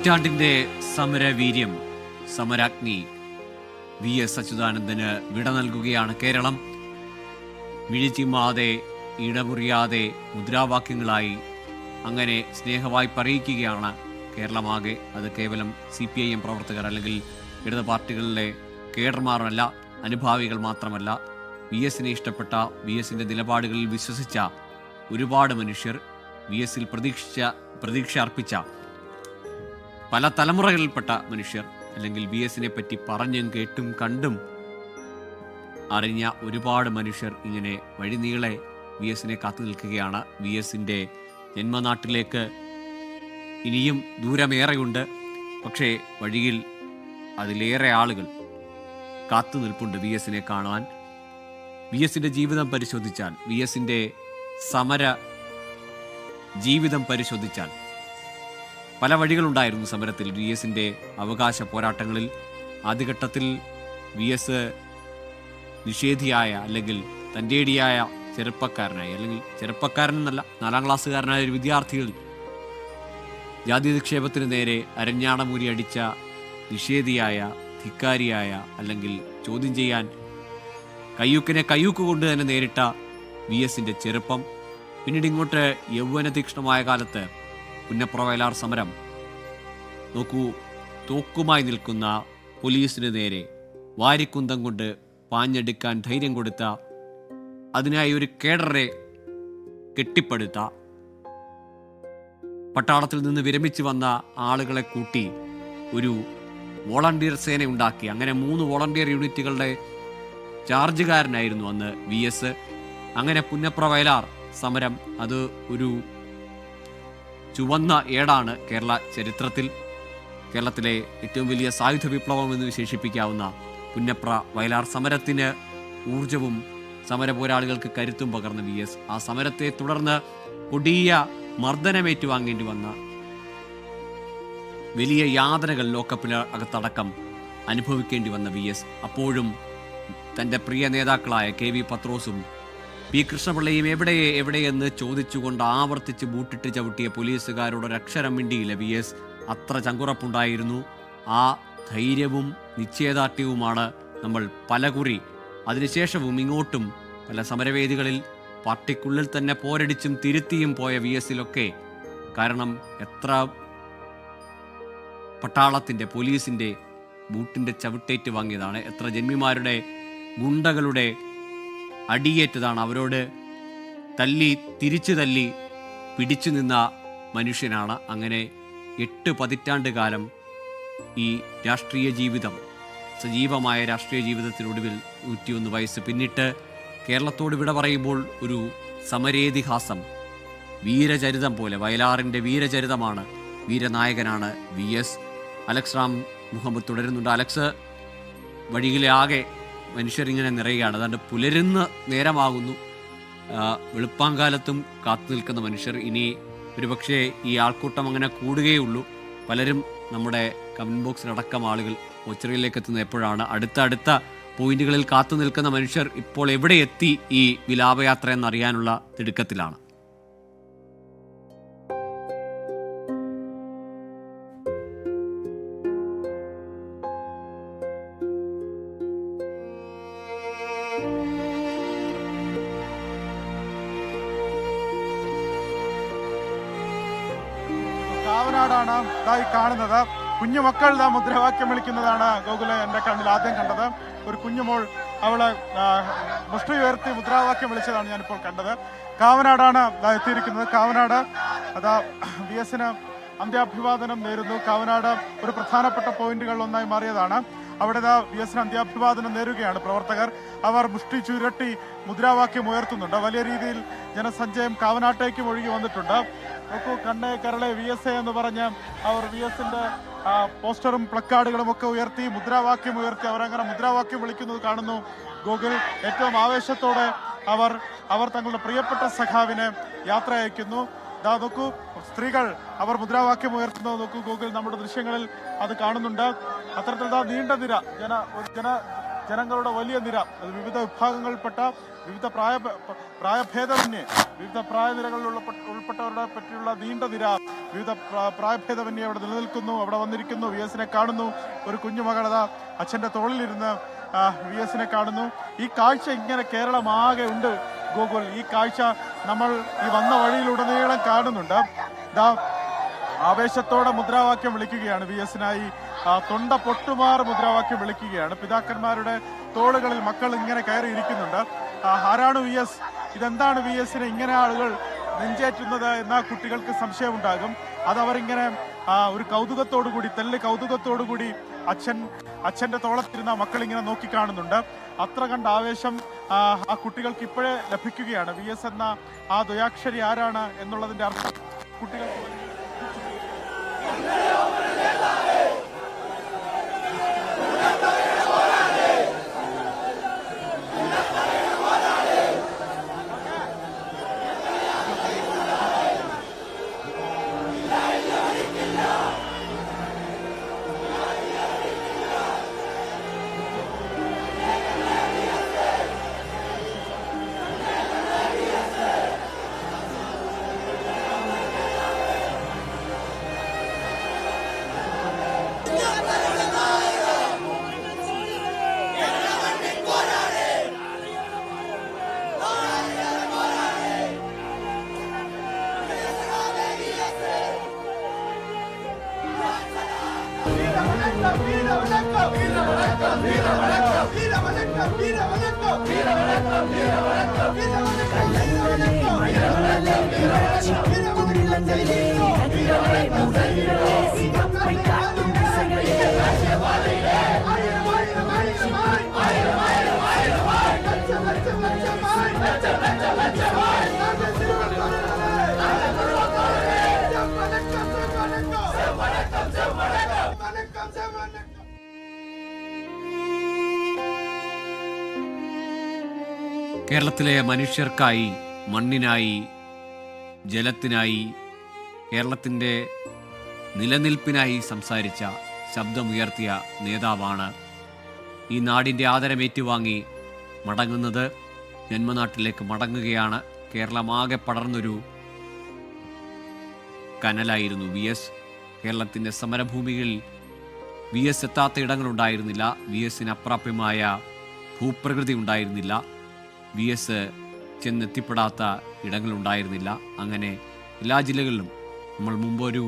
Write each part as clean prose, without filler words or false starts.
നൂറ്റാണ്ടിന്റെ സമരവീര്യം സമരാഗ്നി VS അച്യുതാനന്ദന് വിട നൽകുകയാണ് കേരളം. മിഴിച്ചിമ്മാതെ ഇടമുറിയാതെ മുദ്രാവാക്യങ്ങളായി അങ്ങനെ സ്നേഹവായ്പ അറിയിക്കുകയാണ് കേരളമാകെ. അത് കേവലം CPIM പ്രവർത്തകർ അല്ലെങ്കിൽ ഇടത് പാർട്ടികളിലെ കേഡർമാരല്ല, അനുഭാവികൾ മാത്രമല്ല, VSനെ ഇഷ്ടപ്പെട്ട, VSന്റെ നിലപാടുകളിൽ വിശ്വസിച്ച ഒരുപാട് മനുഷ്യർ, VSൽ പ്രതീക്ഷ അർപ്പിച്ച പല തലമുറകളിൽപ്പെട്ട മനുഷ്യർ, അല്ലെങ്കിൽ VSനെ പറ്റി പറഞ്ഞും കേട്ടും കണ്ടും അറിഞ്ഞ ഒരുപാട് മനുഷ്യർ ഇങ്ങനെ വഴിനീളെ VSനെ കാത്തു നിൽക്കുകയാണ്. VSന്റെ ജന്മനാട്ടിലേക്ക് ഇനിയും ദൂരമേറെയുണ്ട്. പക്ഷേ വഴിയിൽ അതിലേറെ ആളുകൾ കാത്തു നിൽപ്പുണ്ട് VSനെ കാണാൻ. VSന്റെ ജീവിതം പരിശോധിച്ചാൽ, VSന്റെ സമര ജീവിതം പരിശോധിച്ചാൽ പല വഴികളുണ്ടായിരുന്നു സമരത്തിൽ. VSന്റെ അവകാശ പോരാട്ടങ്ങളിൽ ആദ്യഘട്ടത്തിൽ VS നിഷേധിയായ അല്ലെങ്കിൽ തൻ്റെടിയായ ചെറുപ്പക്കാരനായി, അല്ലെങ്കിൽ ചെറുപ്പക്കാരനെന്നല്ല, 4ാം ക്ലാസ്സുകാരനായ ഒരു വിദ്യാർത്ഥികൾ ജാതി നിക്ഷേപത്തിന് നേരെ അരഞ്ഞാണമൂരി അടിച്ച നിഷേധിയായ, ധിക്കാരിയായ, അല്ലെങ്കിൽ ചോദ്യം ചെയ്യാൻ കയ്യൂക്കിനെ കയ്യൂക്ക് കൊണ്ട് തന്നെ നേരിട്ട VSന്റെ ചെറുപ്പം. പിന്നീട് ഇങ്ങോട്ട് യൗവന തീക്ഷ്ണമായ കാലത്ത് പുന്നപ്ര വയലാർ സമരം നോക്കൂ. തോക്കുമായി നിൽക്കുന്ന പോലീസിന് നേരെ വാരിക്കുന്തം കൊണ്ട് പാഞ്ഞെടുക്കാൻ ധൈര്യം കൊടുത്ത, അതിനായി ഒരു കേഡറെ കെട്ടിപ്പടുത്ത, പട്ടാളത്തിൽ നിന്ന് വിരമിച്ചു വന്ന ആളുകളെ കൂട്ടി ഒരു വോളണ്ടിയർ സേന ഉണ്ടാക്കി. അങ്ങനെ 3 വോളണ്ടിയർ യൂണിറ്റുകളുടെ ചാർജുകാരനായിരുന്നു അന്ന് VS. അങ്ങനെ പുന്നപ്ര വയലാർ സമരം അത് ഒരു ചുവന്ന ഏടാണ് കേരള ചരിത്രത്തിൽ. കേരളത്തിലെ ഏറ്റവും വലിയ സായുധ വിപ്ലവം എന്ന് വിശേഷിപ്പിക്കാവുന്ന പുന്നപ്ര വയലാർ സമരത്തിന് ഊർജവും സമര പോരാളികൾക്ക് കരുത്തും പകർന്ന VS. ആ സമരത്തെ തുടർന്ന് കൊടിയ മർദ്ദനമേറ്റുവാങ്ങേണ്ടി വന്ന, വലിയ യാതനകൾ ലോക്കപ്പിന് അകത്തടക്കം അനുഭവിക്കേണ്ടി വന്ന VS അപ്പോഴും തൻ്റെ പ്രിയ നേതാക്കളായ KV പത്രോസും P കൃഷ്ണപിള്ളയും എവിടെയെന്ന് ചോദിച്ചുകൊണ്ട് ആവർത്തിച്ച് ബൂട്ടിട്ട് ചവിട്ടിയ പോലീസുകാരോടൊരക്ഷരം മിണ്ടിയില്ല VS. അത്ര ചങ്കുറപ്പുണ്ടായിരുന്നു. ആ ധൈര്യവും നിശ്ചയദാർഢ്യവുമാണ് നമ്മൾ പലകുറി അതിനുശേഷവും ഇങ്ങോട്ടും പല സമരവേദികളിൽ പാർട്ടിക്കുള്ളിൽ തന്നെ പോരടിച്ചും തിരുത്തിയും പോയ VSലൊക്കെ. കാരണം എത്ര പട്ടാളത്തിൻ്റെ, പോലീസിൻ്റെ ബൂട്ടിൻ്റെ ചവിട്ടേറ്റ് വാങ്ങിയതാണ്, എത്ര ജന്മിമാരുടെ, ഗുണ്ടകളുടെ അടിയേറ്റതാണ്, അവരോട് തിരിച്ചു തല്ലി പിടിച്ചു നിന്ന മനുഷ്യനാണ്. അങ്ങനെ 8 പതിറ്റാണ്ട് കാലം ഈ രാഷ്ട്രീയ ജീവിതം, സജീവമായ രാഷ്ട്രീയ ജീവിതത്തിനൊടുവിൽ 101 വയസ്സ് പിന്നിട്ട് കേരളത്തോട് വിട പറയുമ്പോൾ ഒരു സമരേതിഹാസം, വീരചരിതം പോലെ, വയലാറിൻ്റെ വീരചരിതമാണ്, വീരനായകനാണ് VS. അലക്സ് റാം മുഹമ്മദ് തുടരുന്നുണ്ട്. അലക്സ്, വഴിയിലാകെ മനുഷ്യരിങ്ങനെ നിറയുകയാണ്. അതുകൊണ്ട് പുലരുന്ന നേരമാകുന്നു. വെളുപ്പാങ്കാലത്തും കാത്തു നിൽക്കുന്ന മനുഷ്യർ. ഇനി ഒരുപക്ഷെ ഈ ആൾക്കൂട്ടം അങ്ങനെ കൂടുകയുള്ളൂ. പലരും നമ്മുടെ കമൻറ്റ് ബോക്സിലടക്കം ആളുകൾ ഒച്ചറിയിലേക്ക് എത്തുന്നത് എപ്പോഴാണ്. അടുത്ത പോയിന്റുകളിൽ കാത്തു നിൽക്കുന്ന മനുഷ്യർ ഇപ്പോൾ എവിടെ എത്തി ഈ വിലാപയാത്ര എന്നറിയാനുള്ള തിടുക്കത്തിലാണ്. കാവനാടാണ് ഇതായി കാണുന്നത്. കുഞ്ഞുമക്കൾ ഇതാ മുദ്രാവാക്യം വിളിക്കുന്നതാണ് ഗോകുലെ എൻ്റെ കണ്ണിൽ ആദ്യം കണ്ടത്. ഒരു കുഞ്ഞുമോൾ അവള് മുഷ്ടി ഉയർത്തി മുദ്രാവാക്യം വിളിച്ചതാണ് ഞാനിപ്പോൾ കണ്ടത്. കാവനാടാണ് എത്തിയിരിക്കുന്നത്. കാവനാട് അതാ VSന് അന്ത്യാഭിവാദനം നേരുന്നു. കാവനാട് ഒരു പ്രധാനപ്പെട്ട പോയിന്റുകളിൽ ഒന്നായി മാറിയതാണ്. അവിടെ VSന് അന്ത്യാഭിവാദനം നേരുകയാണ് പ്രവർത്തകർ. അവർ മുഷ്ടി ചുരുട്ടി മുദ്രാവാക്യം ഉയർത്തുന്നുണ്ട്. വലിയ രീതിയിൽ ജനസഞ്ചയം കാവനാട്ടേക്കും ഒഴുകി വന്നിട്ടുണ്ട്. നോക്കൂ, കണ്ണേ കരളെ VS എന്ന് പറഞ്ഞ് അവർ VSന്റെ പോസ്റ്ററും പ്ലക്കാർഡുകളും ഒക്കെ ഉയർത്തി മുദ്രാവാക്യം ഉയർത്തി അവരങ്ങനെ മുദ്രാവാക്യം വിളിക്കുന്നത് കാണുന്നു ഗൂഗിൾ. ഏറ്റവും ആവേശത്തോടെ അവർ തങ്ങളുടെ പ്രിയപ്പെട്ട സഖാവിനെ യാത്ര അയക്കുന്നു. ദാ നോക്കൂ, സ്ത്രീകൾ അവർ മുദ്രാവാക്യം ഉയർത്തുന്നത് നോക്കൂ ഗൂഗിൾ. നമ്മുടെ ദൃശ്യങ്ങളിൽ അത് കാണുന്നുണ്ട്. അത്തരത്തിൽ നീണ്ട നിര, ജനങ്ങളുടെ വലിയ നിര, വിവിധ വിഭാഗങ്ങളിൽപ്പെട്ട, വിവിധ പ്രായഭേദമന്യേ വിവിധ പ്രായനിരകളിൽ ഉൾപ്പെട്ടവരുടെ പറ്റിയുള്ള നീണ്ട നിര, വിവിധ പ്രായഭേദമന്യേ അവിടെ നിലനിൽക്കുന്നു. അവിടെ വന്നിരിക്കുന്നു, വി എസിനെ കാണുന്നു. ഒരു കുഞ്ഞുമകളത അച്ഛൻ്റെ തോളിലിരുന്ന് വി എസിനെ കാണുന്നു. ഈ കാഴ്ച ഇങ്ങനെ കേരളമാകെ ഉണ്ട് ഗോകുൽ. ഈ കാഴ്ച നമ്മൾ ഈ വന്ന വഴിയിലുടനീളം കാണുന്നുണ്ട്. ആവേശത്തോടെ മുദ്രാവാക്യം വിളിക്കുകയാണ് വി എസിനായി. തൊണ്ട പൊട്ടുമാർ മുദ്രാവാക്യം വിളിക്കുകയാണ്. പിതാക്കന്മാരുടെ തോളുകളിൽ മക്കൾ ഇങ്ങനെ കയറിയിരിക്കുന്നുണ്ട്. ആരാണ് വി എസ്? ഇതെന്താണ് വി എസിനെ ഇങ്ങനെ ആളുകൾ നെഞ്ചേറ്റുന്നത് എന്ന കുട്ടികൾക്ക് സംശയമുണ്ടാകും. അതവരിങ്ങനെ ഒരു കൗതുകത്തോടുകൂടി, തെല്ല് കൗതുകത്തോടുകൂടി അച്ഛൻ്റെ തോളത്തിരുന്ന മക്കൾ ഇങ്ങനെ നോക്കിക്കാണുന്നുണ്ട്. അത്ര കണ്ട ആവേശം ആ കുട്ടികൾക്ക് ഇപ്പോഴേ ലഭിക്കുകയാണ്. വി എസ് എന്ന ആ ദ്വയാക്ഷരി ആരാണ് എന്നുള്ളതിന്റെ അർത്ഥം കുട്ടികൾക്ക് കേരളത്തിലെ മനുഷ്യർക്കായി, മണ്ണിനായി, ജലത്തിനായി, കേരളത്തിൻ്റെ നിലനിൽപ്പിനായി സംസാരിച്ച, ശബ്ദമുയർത്തിയ നേതാവാണ്. ഈ നാടിൻ്റെ ആദരമേറ്റുവാങ്ങി മടങ്ങുന്നത്, ജന്മനാട്ടിലേക്ക് മടങ്ങുകയാണ്. കേരളമാകെ പടർന്നൊരു കനലായിരുന്നു വി എസ്. കേരളത്തിൻ്റെ സമരഭൂമികളിൽ വി എസ് എത്താത്ത ഇടങ്ങളുണ്ടായിരുന്നില്ല. വി എസിന് അപ്രാപ്യമായ ഭൂപ്രകൃതി ഉണ്ടായിരുന്നില്ല. വി എസ് ചെന്നെത്തിപ്പെടാത്ത ഇടങ്ങളുണ്ടായിരുന്നില്ല. അങ്ങനെ എല്ലാ ജില്ലകളിലും, നമ്മൾ മുമ്പൊരു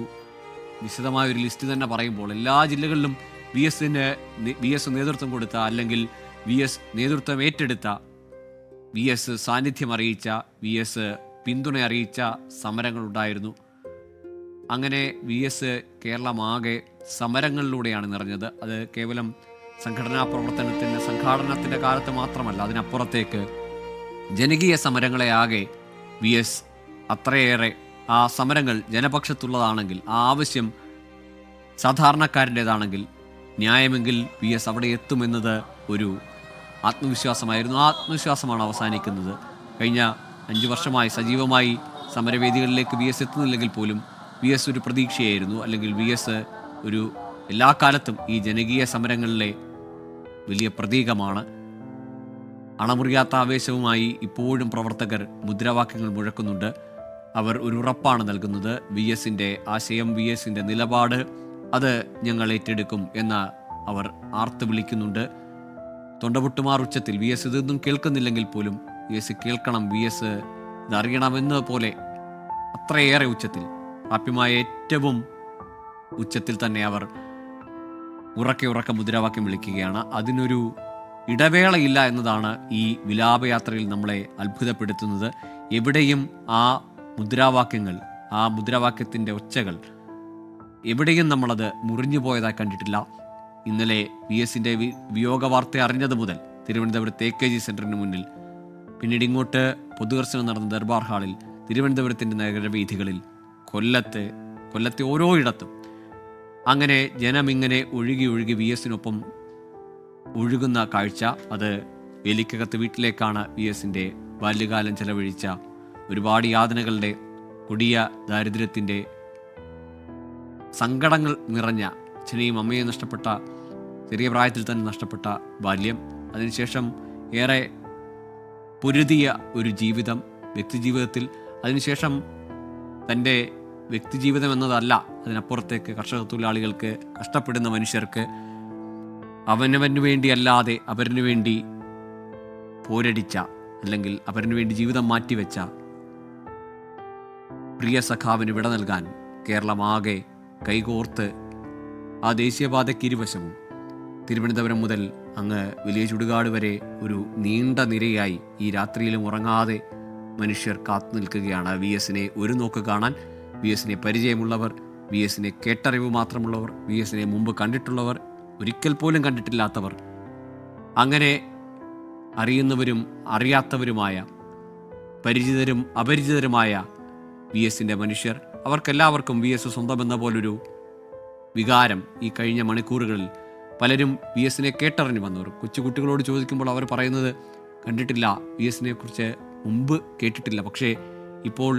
വിശദമായൊരു ലിസ്റ്റ് തന്നെ പറയുമ്പോൾ, എല്ലാ ജില്ലകളിലും വി എസ് നേതൃത്വം കൊടുത്ത, അല്ലെങ്കിൽ വി എസ് നേതൃത്വം ഏറ്റെടുത്ത, വി എസ് സാന്നിധ്യം അറിയിച്ച, വി എസ് പിന്തുണ അറിയിച്ച സമരങ്ങളുണ്ടായിരുന്നു. അങ്ങനെ വി എസ് കേരളമാകെ സമരങ്ങളിലൂടെയാണ് നിറഞ്ഞത്. അത് കേവലം സംഘടനാ സംഘാടനത്തിൻ്റെ കാലത്ത് മാത്രമല്ല, അതിനപ്പുറത്തേക്ക് ജനകീയ സമരങ്ങളെ ആകെ വി എസ് അത്രയേറെ, ആ സമരങ്ങൾ ജനപക്ഷത്തുള്ളതാണെങ്കിൽ, ആ ആവശ്യം സാധാരണക്കാരൻ്റേതാണെങ്കിൽ, ന്യായമെങ്കിൽ വി എസ് അവിടെ എത്തുമെന്നത് ഒരു ആത്മവിശ്വാസമായിരുന്നു. ആ ആത്മവിശ്വാസമാണ് അവസാനിക്കുന്നത്. കഴിഞ്ഞ 5 വർഷമായി സജീവമായി സമരവേദികളിലേക്ക് വി എസ് എത്തുന്നില്ലെങ്കിൽ പോലും വി എസ് ഒരു പ്രതീക്ഷയായിരുന്നു. അല്ലെങ്കിൽ വി എസ് ഒരു എല്ലാ കാലത്തും ഈ ജനകീയ സമരങ്ങളിലെ വലിയ പ്രതീകമാണ്. അണമുറിയാത്ത ആവേശവുമായി ഇപ്പോഴും പ്രവർത്തകർ മുദ്രാവാക്യങ്ങൾ മുഴക്കുന്നുണ്ട്. അവർ ഒരു ഉറപ്പാണ് നൽകുന്നത്. വി എസിൻ്റെ ആശയം, വി എസിൻ്റെ നിലപാട്, അത് ഞങ്ങൾ ഏറ്റെടുക്കും എന്ന് അവർ ആർത്ത് വിളിക്കുന്നുണ്ട്. തൊണ്ടപൊട്ടുമാർ ഉച്ചത്തിൽ. വി എസ് ഇതൊന്നും കേൾക്കുന്നില്ലെങ്കിൽ പോലും വി എസ് കേൾക്കണം, വി എസ് ഇതറിയണമെന്ന പോലെ അത്രയേറെ ഉച്ചത്തിൽ, പ്രാപ്യമായ ഏറ്റവും ഉച്ചത്തിൽ തന്നെ അവർ ഉറക്കെ മുദ്രാവാക്യം വിളിക്കുകയാണ്. അതിനൊരു ഇടവേളയില്ല എന്നതാണ് ഈ വിലാപയാത്രയിൽ നമ്മളെ അത്ഭുതപ്പെടുത്തുന്നത്. എവിടെയും ആ മുദ്രാവാക്യങ്ങൾ, ആ മുദ്രാവാക്യത്തിൻ്റെ ഒച്ചകൾ എവിടെയും നമ്മളത് മുറിഞ്ഞു പോയതായി കണ്ടിട്ടില്ല. ഇന്നലെ വി എസിൻ്റെ വിയോഗ വാർത്ത അറിഞ്ഞത് മുതൽ തിരുവനന്തപുരത്ത് AKG സെൻറ്ററിന് മുന്നിൽ, പിന്നീട് ഇങ്ങോട്ട് പൊതുദർശനം നടന്ന ദർബാർ ഹാളിൽ, തിരുവനന്തപുരത്തിൻ്റെ നഗരവീഥികളിൽ, കൊല്ലത്തെ ഓരോ ഇടത്തും അങ്ങനെ ജനമിങ്ങനെ ഒഴുകി വി എസിനൊപ്പം ഒഴുകുന്ന കാഴ്ച. അത് വേലിക്കകത്ത് വീട്ടിലേക്കാണ് വി എസിൻ്റെ ബാല്യകാലം ചെലവഴിച്ച, ഒരുപാട് യാതനകളുടെ, കൊടിയ ദാരിദ്ര്യത്തിൻ്റെ, സങ്കടങ്ങൾ നിറഞ്ഞ, അച്ഛനെയും അമ്മയെയും നഷ്ടപ്പെട്ട, ചെറിയ പ്രായത്തിൽ തന്നെ നഷ്ടപ്പെട്ട ബാല്യം, അതിനുശേഷം ഏറെ പൊരുതിയ ഒരു ജീവിതം, വ്യക്തിജീവിതത്തിൽ അതിനുശേഷം തൻ്റെ വ്യക്തിജീവിതം എന്നതല്ല, അതിനപ്പുറത്തേക്ക് കർഷക തൊഴിലാളികൾക്ക്, കഷ്ടപ്പെടുന്ന മനുഷ്യർക്ക് അവനവന് വേണ്ടിയല്ലാതെ അവരിനു വേണ്ടി പോരടിച്ച, അല്ലെങ്കിൽ അവരിനു വേണ്ടി ജീവിതം മാറ്റിവെച്ച പ്രിയ സഖാവിന് വിട നൽകാൻ കേരളമാകെ കൈകോർത്ത് ആ ദേശീയപാതയ്ക്ക് ഇരുവശവും തിരുവനന്തപുരം മുതൽ അങ്ങ് വലിയ ചുടുകാട് വരെ ഒരു നീണ്ട നിരയായി ഈ രാത്രിയിലും ഉറങ്ങാതെ മനുഷ്യർ കാത്തു നിൽക്കുകയാണ് വി എസിനെ ഒരു നോക്ക് കാണാൻ. വി എസിനെ പരിചയമുള്ളവർ, വി എസിനെ കേട്ടറിവ് മാത്രമുള്ളവർ, വി എസിനെ മുമ്പ് കണ്ടിട്ടുള്ളവർ, ഒരിക്കൽ പോലും കണ്ടിട്ടില്ലാത്തവർ, അങ്ങനെ അറിയുന്നവരും അറിയാത്തവരുമായ, പരിചിതരും അപരിചിതരുമായ വി എസിൻ്റെ മനുഷ്യർ, അവർക്കെല്ലാവർക്കും വി എസ് സ്വന്തമെന്ന പോലൊരു വികാരം ഈ കഴിഞ്ഞ മണിക്കൂറുകളിൽ പലരും വി എസിനെ കേട്ടറിഞ്ഞു വന്നവർ. കൊച്ചുകുട്ടികളോട് ചോദിക്കുമ്പോൾ അവർ പറയുന്നത് കണ്ടിട്ടില്ല, വി എസിനെ കുറിച്ച് മുമ്പ് കേട്ടിട്ടില്ല. പക്ഷേ ഇപ്പോൾ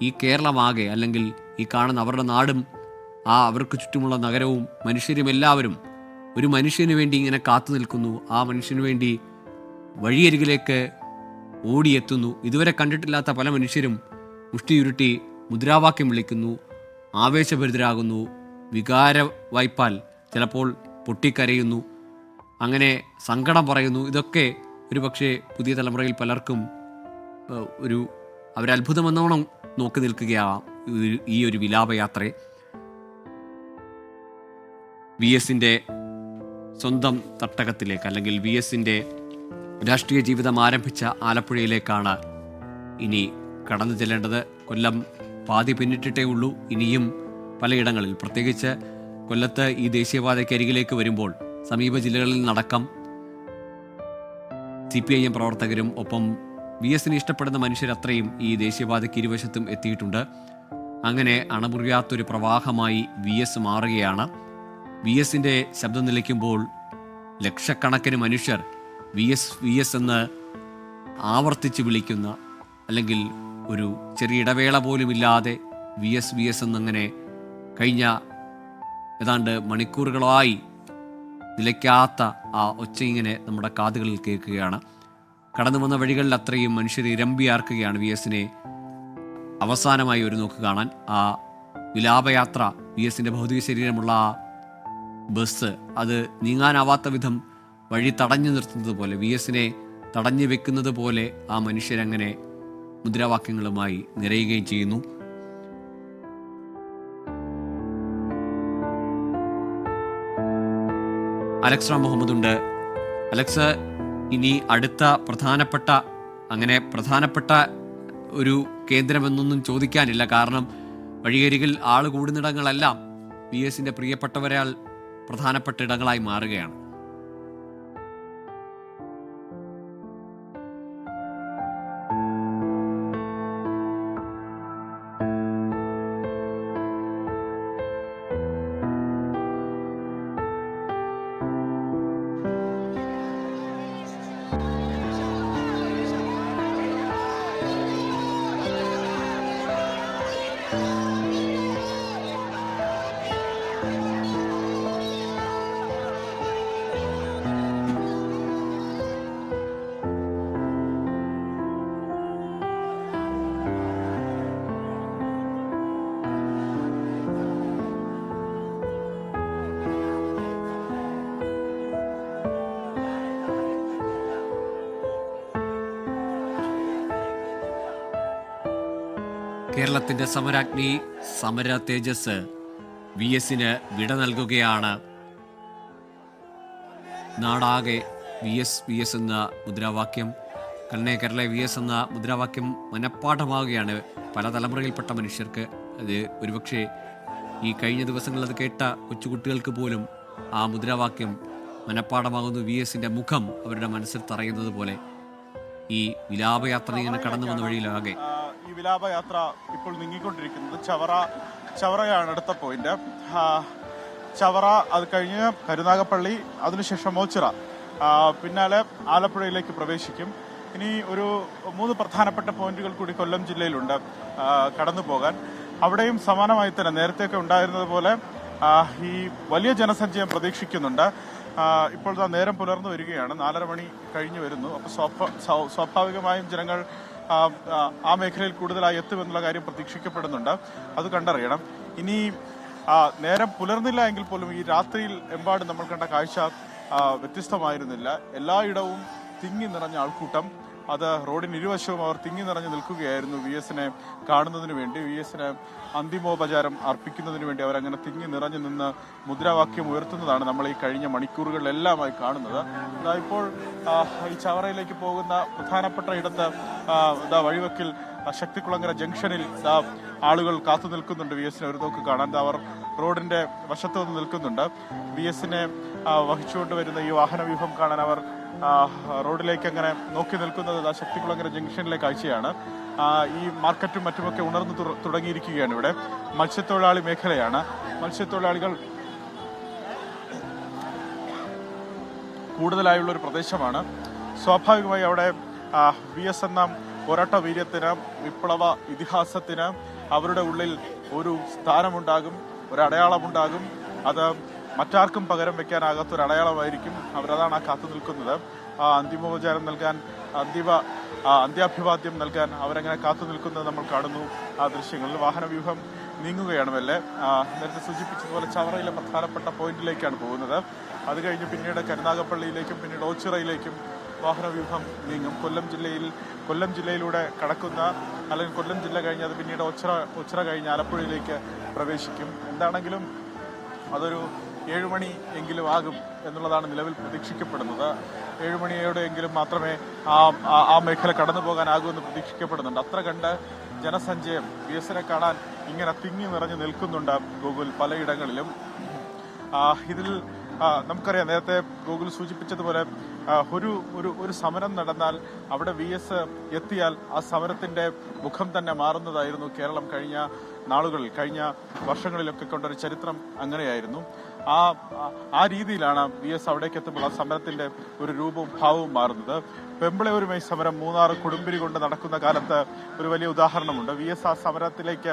ഈ കേരളമാകെ, അല്ലെങ്കിൽ ഈ കാണുന്ന അവരുടെ നാടും അവർക്ക് ചുറ്റുമുള്ള നഗരവും മനുഷ്യരും എല്ലാവരും ഒരു മനുഷ്യന് വേണ്ടി ഇങ്ങനെ കാത്തു നിൽക്കുന്നു. ആ മനുഷ്യന് വേണ്ടി വഴിയരികിലേക്ക് ഓടിയെത്തുന്നു. ഇതുവരെ കണ്ടിട്ടില്ലാത്ത പല മനുഷ്യരും മുഷ്ടിയുരുട്ടി മുദ്രാവാക്യം വിളിക്കുന്നു, ആവേശഭരിതരാകുന്നു, വികാര വായ്പാൽ ചിലപ്പോൾ പൊട്ടിക്കരയുന്നു, അങ്ങനെ സങ്കടം പറയുന്നു. ഇതൊക്കെ ഒരു പക്ഷേ പുതിയ തലമുറയിൽ പലർക്കും അവരത്ഭുതമെന്നോണം നോക്കി നിൽക്കുകയാവാം ഈ ഒരു വിലാപയാത്രയെ. വി എസിൻ്റെ സ്വന്തം തട്ടകത്തിലേക്ക്, അല്ലെങ്കിൽ വി എസിൻ്റെ രാഷ്ട്രീയ ജീവിതം ആരംഭിച്ച ആലപ്പുഴയിലേക്കാണ് ഇനി കടന്നു ചെല്ലേണ്ടത്. കൊല്ലം പാതി പിന്നിട്ടിട്ടേ ഉള്ളൂ. ഇനിയും പലയിടങ്ങളിൽ, പ്രത്യേകിച്ച് കൊല്ലത്ത് ഈ ദേശീയപാതയ്ക്ക് അരികിലേക്ക് വരുമ്പോൾ സമീപ ജില്ലകളിൽ നടക്കം CPIM പ്രവർത്തകരും ഒപ്പം വി എസിനെ ഇഷ്ടപ്പെടുന്ന മനുഷ്യരത്രയും ഈ ദേശീയപാതയ്ക്ക് ഇരുവശത്തും എത്തിയിട്ടുണ്ട്. അങ്ങനെ അണമുറിയാത്തൊരു പ്രവാഹമായി വി എസ് മാറുകയാണ്. വി എസിൻ്റെ ശബ്ദം നിലയ്ക്കുമ്പോൾ ലക്ഷക്കണക്കിന് മനുഷ്യർ വി എസ് എന്ന് ആവർത്തിച്ച് വിളിക്കുന്ന, അല്ലെങ്കിൽ ഒരു ചെറിയ ഇടവേള പോലുമില്ലാതെ വി എസ് എന്നങ്ങനെ കഴിഞ്ഞ ഏതാണ്ട് മണിക്കൂറുകളായി നിലയ്ക്കാത്ത ആ ഒച്ച ഇങ്ങനെ നമ്മുടെ കാതുകളിൽ കേൾക്കുകയാണ്. കടന്നു വന്ന വഴികളിൽ അത്രയും മനുഷ്യർ ഇരമ്പിയാർക്കുകയാണ് വി എസിനെ അവസാനമായി ഒരു നോക്ക് കാണാൻ. ആ വിലാപയാത്ര, വി എസിൻ്റെ ഭൗതിക ശരീരമുള്ള ആ ബസ്, അത് നീങ്ങാനാവാത്ത വിധം വഴി തടഞ്ഞു നിർത്തുന്നത് പോലെ, വി എസിനെ തടഞ്ഞു വെക്കുന്നത് പോലെ ആ മനുഷ്യരങ്ങനെ മുദ്രാവാക്യങ്ങളുമായി നിറയുകയും ചെയ്യുന്നു. അലക്സ് റാം മുഹമ്മദ് ഉണ്ട്. അലക്സ്, ഇനി അടുത്ത പ്രധാനപ്പെട്ട ഒരു കേന്ദ്രമെന്നൊന്നും ചോദിക്കാനില്ല. കാരണം വഴിയരികിൽ ആൾ കൂടുന്നിടങ്ങളെല്ലാം വി എസിൻ്റെ പ്രിയപ്പെട്ടവരാൽ പ്രധാനപ്പെട്ട ഇടങ്ങളായി മാറുകയാണ്. കേരളത്തിൻ്റെ സമരാഗ്നി, സമര തേജസ് വി എസിന് വിട നൽകുകയാണ്. നാടാകെ വി എസ് എന്ന മുദ്രാവാക്യം, കണ്ണേ കേരള വി എസ് എന്ന മുദ്രാവാക്യം മനഃപ്പാഠമാവുകയാണ് പല തലമുറയിൽപ്പെട്ട മനുഷ്യർക്ക്. അത് ഒരുപക്ഷെ ഈ കഴിഞ്ഞ ദിവസങ്ങളിൽ അത് കേട്ട കൊച്ചുകുട്ടികൾക്ക് പോലും ആ മുദ്രാവാക്യം മനഃപ്പാഠമാകുന്നു. വി എസിൻ്റെ മുഖം അവരുടെ മനസ്സിൽ തറയുന്നത് പോലെ ഈ വിലാപയാത്ര ഇങ്ങനെ കടന്നു വന്ന വഴിയിലാകെ ഈ വിലാപയാത്ര ഇപ്പോൾ നീങ്ങിക്കൊണ്ടിരിക്കുന്നത് ചവറയാണ് അടുത്ത പോയിന്റ്. ചവറ, അത് കഴിഞ്ഞ് കരുനാഗപ്പള്ളി, അതിനുശേഷം ഓച്ചിറ, പിന്നാലെ ആലപ്പുഴയിലേക്ക് പ്രവേശിക്കും. ഇനി ഒരു 3 പ്രധാനപ്പെട്ട പോയിന്റുകൾ കൂടി കൊല്ലം ജില്ലയിലുണ്ട് കടന്നു പോകാൻ. അവിടെയും സമാനമായി തന്നെ നേരത്തെയൊക്കെ ഉണ്ടായിരുന്നത് പോലെ ഈ വലിയ ജനസഞ്ചയം പ്രതീക്ഷിക്കുന്നുണ്ട്. ഇപ്പോൾ നേരം പുലർന്നു വരികയാണ്, 4:30 മണി കഴിഞ്ഞു വരുന്നു. അപ്പോൾ സ്വാഭാവികമായും ജനങ്ങൾ ആ മേഖലയിൽ കൂടുതലായി എത്തുമെന്നുള്ള കാര്യം പ്രതീക്ഷിക്കപ്പെടുന്നുണ്ട്. അത് കണ്ടറിയണം. ഇനി നേരം പുലർന്നില്ല എങ്കിൽ പോലും ഈ രാത്രിയിൽ എമ്പാടും നമ്മൾ കണ്ട കാഴ്ച വ്യത്യസ്തമായിരുന്നില്ല. എല്ലായിടവും തിങ്ങി നിറഞ്ഞ ആൾക്കൂട്ടം. അത് റോഡിന് ഇരുവശവും അവർ തിങ്ങി നിറഞ്ഞു നിൽക്കുകയായിരുന്നു വി എസിനെ കാണുന്നതിന് വേണ്ടി, വി എസിന് അന്തിമോപചാരം അർപ്പിക്കുന്നതിന് വേണ്ടി. അവരങ്ങനെ തിങ്ങി നിറഞ്ഞു നിന്ന് മുദ്രാവാക്യം ഉയർത്തുന്നതാണ് നമ്മൾ ഈ കഴിഞ്ഞ മണിക്കൂറുകളിലെല്ലാമായി കാണുന്നത്. ഇപ്പോൾ ഈ ചവറയിലേക്ക് പോകുന്ന പ്രധാനപ്പെട്ട ഇടത്ത് വഴിവക്കിൽ ശക്തികുളങ്ങര ജംഗ്ഷനിൽ ആളുകൾ കാത്തു നിൽക്കുന്നുണ്ട് വി എസിനെ ഒരു നോക്ക് കാണാൻ. അവർ റോഡിന്റെ വശത്ത് നിന്ന് നിൽക്കുന്നുണ്ട്. വി എസിനെ വഹിച്ചുകൊണ്ട് വരുന്ന ഈ വാഹന വ്യൂഹം കാണാൻ അവർ റോഡിലേക്ക് അങ്ങനെ നോക്കി നിൽക്കുന്നത് ശക്തികുളങ്ങര ജംഗ്ഷനിലെ കാഴ്ചയാണ്. ഈ മാർക്കറ്റും മറ്റുമൊക്കെ ഉണർന്നു തുടങ്ങിയിരിക്കുകയാണ്. ഇവിടെ മത്സ്യത്തൊഴിലാളി മേഖലയാണ്. മത്സ്യത്തൊഴിലാളികൾ കൂടുതലായുള്ള ഒരു പ്രദേശമാണ്. സ്വാഭാവികമായി അവിടെ വി എസ് എന്ന പോരാട്ട വീര്യത്തിന്, വിപ്ലവ ഇതിഹാസത്തിന് അവരുടെ ഉള്ളിൽ ഒരു സ്ഥാനമുണ്ടാകും, ഒരടയാളമുണ്ടാകും. അത് മറ്റാർക്കും പകരം വെക്കാനാകാത്ത ഒരു അടയാളമായിരിക്കും. അവരതാണ് ആ കാത്തു നിൽക്കുന്നത്. അന്തിമോപചാരം നൽകാൻ, അന്ത്യാഭിവാദ്യം നൽകാൻ അവരങ്ങനെ കാത്തു നിൽക്കുന്നത് നമ്മൾ കാണുന്നു ആ ദൃശ്യങ്ങളിൽ. വാഹനവ്യൂഹം നീങ്ങുകയാണ് മെല്ലെ. നേരത്തെ സൂചിപ്പിച്ചതുപോലെ ചവറയിലെ പ്രധാനപ്പെട്ട പോയിന്റിലേക്കാണ് പോകുന്നത്. അത് കഴിഞ്ഞ് പിന്നീട് കരുനാഗപ്പള്ളിയിലേക്കും പിന്നീട് ഓച്ചിറയിലേക്കും വാഹനവ്യൂഹം നീങ്ങും. കൊല്ലം ജില്ലയിലൂടെ കടക്കുന്ന, അല്ലെങ്കിൽ കൊല്ലം ജില്ല കഴിഞ്ഞ് അത് പിന്നീട് ഒച്ചിറ കഴിഞ്ഞ് ആലപ്പുഴയിലേക്ക് പ്രവേശിക്കും. എന്താണെങ്കിലും അതൊരു 7 മണി എങ്കിലും ആകും എന്നുള്ളതാണ് നിലവിൽ പ്രതീക്ഷിക്കപ്പെടുന്നത്. 7 മണിയോടെയെങ്കിലും മാത്രമേ ആ മേഖല കടന്നു പോകാനാകൂ എന്ന് പ്രതീക്ഷിക്കപ്പെടുന്നുണ്ട്. അത്ര കണ്ട് ജനസഞ്ചയം വി എസിനെ കാണാൻ ഇങ്ങനെ തിങ്ങി നിറഞ്ഞു നിൽക്കുന്നുണ്ട് ഗൂഗിൾ പലയിടങ്ങളിലും. ഇതിൽ നമുക്കറിയാം, നേരത്തെ ഗൂഗിൾ സൂചിപ്പിച്ചതുപോലെ ഒരു സമരം നടന്നാൽ അവിടെ വി എസ് എത്തിയാൽ ആ സമരത്തിന്റെ മുഖം തന്നെ മാറുന്നതായിരുന്നു കേരളം കഴിഞ്ഞ നാളുകളിൽ, കഴിഞ്ഞ വർഷങ്ങളിലൊക്കെ കൊണ്ടൊരു ചരിത്രം അങ്ങനെയായിരുന്നു. ആ രീതിയിലാണ് വി എസ് അവിടേക്ക് എത്തുമ്പോൾ ആ സമരത്തിന്റെ ഒരു രൂപവും ഭാവവും മാറുന്നത്. പെമ്പിള ഒരുമൈ സമരം മൂന്നാർ കൊടുമ്പിരി കൊണ്ട് നടക്കുന്ന കാലത്ത് ഒരു വലിയ ഉദാഹരണമുണ്ട്. വി എസ് ആ സമരത്തിലേക്ക്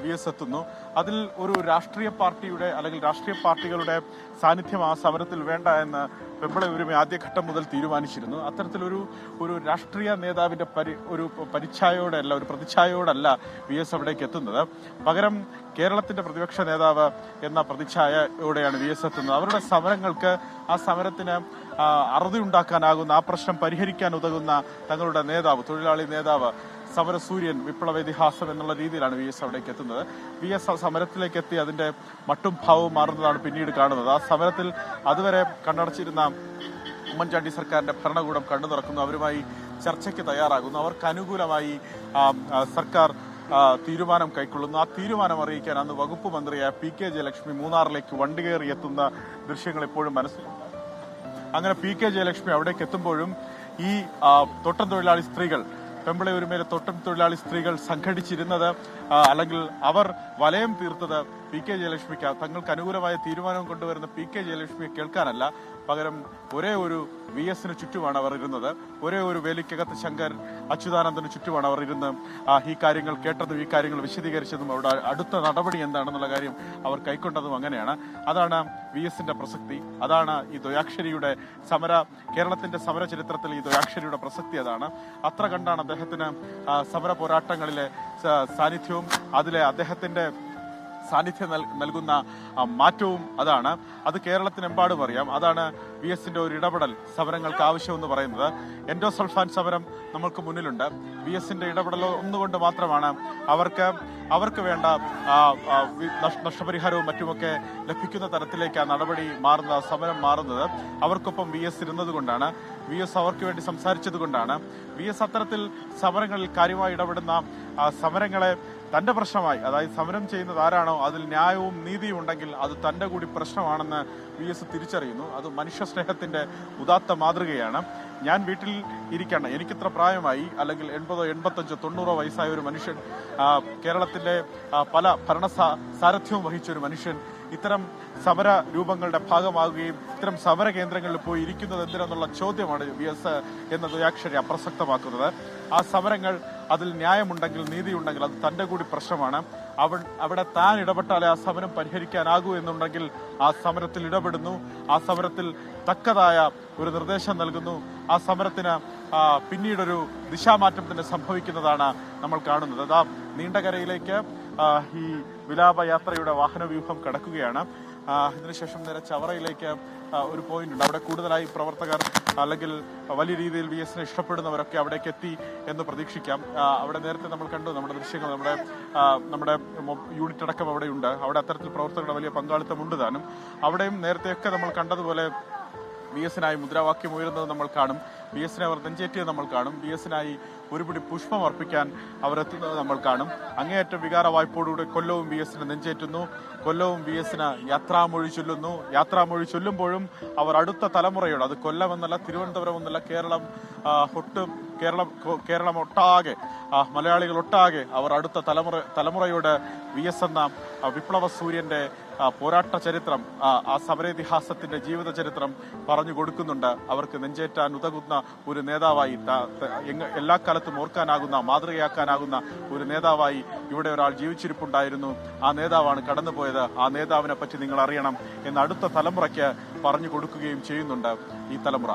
വി എസ് എത്തുന്നു. അതിൽ ഒരു രാഷ്ട്രീയ പാർട്ടിയുടെ അല്ലെങ്കിൽ രാഷ്ട്രീയ പാർട്ടികളുടെ സാന്നിധ്യം ആ സമരത്തിൽ വേണ്ട എന്ന് പെമ്പിള ഒരുമൈ ആദ്യഘട്ടം മുതൽ തീരുമാനിച്ചിരുന്നു. അത്തരത്തിലൊരു രാഷ്ട്രീയ നേതാവിന്റെ ഒരു പരിച്ഛായയോടല്ല, ഒരു പ്രതിച്ഛായയോടല്ല വി എസ് അവിടേക്ക് എത്തുന്നത്. പകരം കേരളത്തിന്റെ പ്രതിപക്ഷ നേതാവ് എന്ന പ്രതിച്ഛായയോടെയാണ് വി എസ് എത്തുന്നത്. അവരുടെ സമരങ്ങൾക്ക്, ആ സമരത്തിന് അറുതി ഉണ്ടാക്കാനാകുന്ന, ആ പ്രശ്നം പരിഹരിക്കാൻ ഉതകുന്ന തങ്ങളുടെ നേതാവ്, തൊഴിലാളി നേതാവ്, സമരസൂര്യൻ, വിപ്ലവ ഇതിഹാസം എന്നുള്ള രീതിയിലാണ് വി എസ് അവിടേക്ക് എത്തുന്നത്. വി എസ് സമരത്തിലേക്ക് എത്തി അതിന്റെ മട്ടും ഭാവവും മാറുന്നതാണ് പിന്നീട് കാണുന്നത്. ആ സമരത്തിൽ അതുവരെ കണ്ണടച്ചിരുന്ന ഉമ്മൻചാണ്ടി സർക്കാരിന്റെ ഭരണകൂടം കണ്ണു തുറക്കുന്നു. അവരുമായി ചർച്ചയ്ക്ക് തയ്യാറാകുന്നു. അവർക്ക് അനുകൂലമായി സർക്കാർ തീരുമാനം കൈക്കൊള്ളുന്നു. ആ തീരുമാനം അറിയിക്കാൻ അന്ന് വകുപ്പ് മന്ത്രിയായ പി കെ ജയലക്ഷ്മി മൂന്നാറിലേക്ക് വണ്ടി കയറി എത്തുന്ന ദൃശ്യങ്ങൾ ഇപ്പോഴും മനസ്സിലുണ്ട്. അങ്ങനെ പി കെ ജയലക്ഷ്മി അവിടേക്ക് എത്തുമ്പോഴും ഈ തോട്ടം തൊഴിലാളി സ്ത്രീകൾ, പെമ്പിള ഒരുമയിലെ തോട്ടം തൊഴിലാളി സ്ത്രീകൾ സംഘടിച്ചിരുന്നത്, അല്ലെങ്കിൽ അവർ വലയം തീർത്തത് പി കെ ജയലക്ഷ്മിക്ക്, തങ്ങൾക്ക് അനുകൂലമായ തീരുമാനം കൊണ്ടുവരുന്ന പി കെ ജയലക്ഷ്മിയെ കേൾക്കാനല്ല, പകരം ഒരേ ഒരു വി എസിന് ചുറ്റുമാണ് അവർ ഇരുന്നത്. ഒരേ ഒരു വേലിക്കകത്ത് ശങ്കർ അച്യുതാനന്ദന് ചുറ്റുമാണ് അവർ ഇരുന്ന് ഈ കാര്യങ്ങൾ കേട്ടതും ഈ കാര്യങ്ങൾ വിശദീകരിച്ചതും അവരുടെ അടുത്ത നടപടി എന്താണെന്നുള്ള കാര്യം അവർ കൈക്കൊണ്ടതും അങ്ങനെയാണ്. അതാണ് വി എസിന്റെ പ്രസക്തി. അതാണ് ഈ ദ്വയാക്ഷരിയുടെ കേരളത്തിന്റെ സമര ചരിത്രത്തിൽ ഈ ദ്വയാക്ഷരിയുടെ പ്രസക്തി അതാണ്. അത്ര കണ്ടാണ് അദ്ദേഹത്തിന് സമര പോരാട്ടങ്ങളിലെ സാന്നിധ്യവും അതിലെ അദ്ദേഹത്തിന്റെ സാന്നിധ്യം നൽകുന്ന മാറ്റവും അതാണ്. അത് കേരളത്തിനെമ്പാടും അറിയാം. അതാണ് വി എസിന്റെ ഒരു ഇടപെടൽ സമരങ്ങൾക്ക് ആവശ്യമെന്ന് പറയുന്നത്. എൻഡോസൾഫാൻ സമരം നമ്മൾക്ക് മുന്നിലുണ്ട്. വി എസിന്റെ ഇടപെടൽ ഒന്നുകൊണ്ട് മാത്രമാണ് അവർക്ക് വേണ്ട നഷ്ടപരിഹാരവും മറ്റുമൊക്കെ ലഭിക്കുന്ന തരത്തിലേക്ക് ആ നടപടി മാറുന്നത്, സമരം മാറുന്നത്. അവർക്കൊപ്പം വി എസ് ഇരുന്നത് കൊണ്ടാണ്, വി എസ് അവർക്ക് വേണ്ടി സംസാരിച്ചത് കൊണ്ടാണ്. വി എസ് അത്തരത്തിൽ സമരങ്ങളിൽ കാര്യമായി ഇടപെടുന്ന സമരങ്ങളെ തന്റെ പ്രശ്നമായി, അതായത് സമരം ചെയ്യുന്നത് ആരാണോ അതിൽ ന്യായവും നീതിയും ഉണ്ടെങ്കിൽ അത് തന്റെ കൂടി പ്രശ്നമാണെന്ന് വി എസ് തിരിച്ചറിയുന്നു. അത് മനുഷ്യസ്നേഹത്തിന്റെ ഉദാത്ത മാതൃകയാണ്. ഞാൻ വീട്ടിൽ ഇരിക്കണം, എനിക്കിത്ര പ്രായമായി, അല്ലെങ്കിൽ 80, 85, 90 വയസ്സായ ഒരു മനുഷ്യൻ, കേരളത്തിന്റെ പല സാരഥ്യവും വഹിച്ച ഒരു മനുഷ്യൻ ഇത്തരം സമര രൂപങ്ങളുടെ ഭാഗമാകുകയും ഇത്തരം സമര കേന്ദ്രങ്ങളിൽ പോയി ഇരിക്കുന്നത് എന്തിനെന്നുള്ള ചോദ്യമാണ് വി എസ് എന്ന ദ്വയാക്ഷരി അപ്രസക്തമാക്കുന്നത്. ആ സമരങ്ങൾ അതിൽ ന്യായമുണ്ടെങ്കിൽ, നീതിയുണ്ടെങ്കിൽ അത് തന്റെ കൂടി പ്രശ്നമാണ്. അവിടെ താൻ ഇടപെട്ടാലേ ആ സമരം പരിഹരിക്കാനാകൂ എന്നുണ്ടെങ്കിൽ ആ സമരത്തിൽ ഇടപെടുന്നു. ആ സമരത്തിൽ തക്കതായ ഒരു നിർദ്ദേശം നൽകുന്നു. ആ സമരത്തിന് പിന്നീടൊരു ദിശാമാറ്റം തന്നെ സംഭവിക്കുന്നതാണ് നമ്മൾ കാണുന്നത്. അതാ നീണ്ടകരയിലേക്ക് ഈ വിലാപയാത്രയുടെ വാഹനവ്യൂഹം കടക്കുകയാണ്. ഇതിനുശേഷം നേരെ ചവറയിലേക്ക് ഒരു പോയിന്റ് ഉണ്ട്. അവിടെ കൂടുതലായി പ്രവർത്തകർ അല്ലെങ്കിൽ വലിയ രീതിയിൽ VS നെ ഇഷ്ടപ്പെടുന്നവരൊക്കെ അവിടേക്ക് എത്തി എന്ന് പ്രതീക്ഷിക്കാം. അവിടെ നേരത്തെ നമ്മൾ കണ്ടു, നമ്മുടെ ദൃശ്യങ്ങൾ, നമ്മുടെ യൂണിറ്റ് അടക്കം അവിടെയുണ്ട്. അവിടെ അത്തരത്തിൽ പ്രവർത്തകരുടെ വലിയ പങ്കാളിത്തമുണ്ട് താനും. അവിടെയും നേരത്തെയൊക്കെ നമ്മൾ കണ്ടതുപോലെ VS നായി മുദ്രാവാക്യം ഉയരുന്നത് നമ്മൾ കാണും. VS നെ അവർ നെഞ്ചേറ്റിയത് നമ്മൾ കാണും. VS നായി ഒരുപിടി പുഷ്പം അർപ്പിക്കാൻ അവർ എത്തുന്നത് നമ്മൾ കാണും. അങ്ങേയറ്റം വികാര വായ്പോടുകൂടെ കൊല്ലവും VS നെ നെഞ്ചേറ്റുന്നു. കൊല്ലവും VS ന് യാത്രാമൊഴി ചൊല്ലുന്നു. യാത്രാമൊഴി ചൊല്ലുമ്പോഴും അവർ അടുത്ത തലമുറയോട്, അത് കൊല്ലം എന്നല്ല, തിരുവനന്തപുരം എന്നല്ല, കേരളം ഒട്ടാകെ, മലയാളികൾ ഒട്ടാകെ അവർ അടുത്ത തലമുറയോട് VS എന്ന വിപ്ലവ സൂര്യന്റെ പോരാട്ട ചരിത്രം, ആ സമരേതിഹാസത്തിന്റെ ജീവിത ചരിത്രം പറഞ്ഞു കൊടുക്കുന്നുണ്ട്. അവർക്ക് നെഞ്ചേറ്റാൻ ഉതകുന്ന ഒരു നേതാവായി, എല്ലാ കാലത്തും ഓർക്കാനാകുന്ന, മാതൃകയാക്കാനാകുന്ന ഒരു നേതാവായി ഇവിടെ ഒരാൾ ജീവിച്ചിരിപ്പുണ്ടായിരുന്നു. ആ നേതാവാണ് കടന്നുപോയത്. ആ നേതാവിനെ പറ്റി നിങ്ങൾ അറിയണം എന്ന് അടുത്ത തലമുറയ്ക്ക് പറഞ്ഞു കൊടുക്കുകയും ചെയ്യുന്നുണ്ട് ഈ തലമുറ.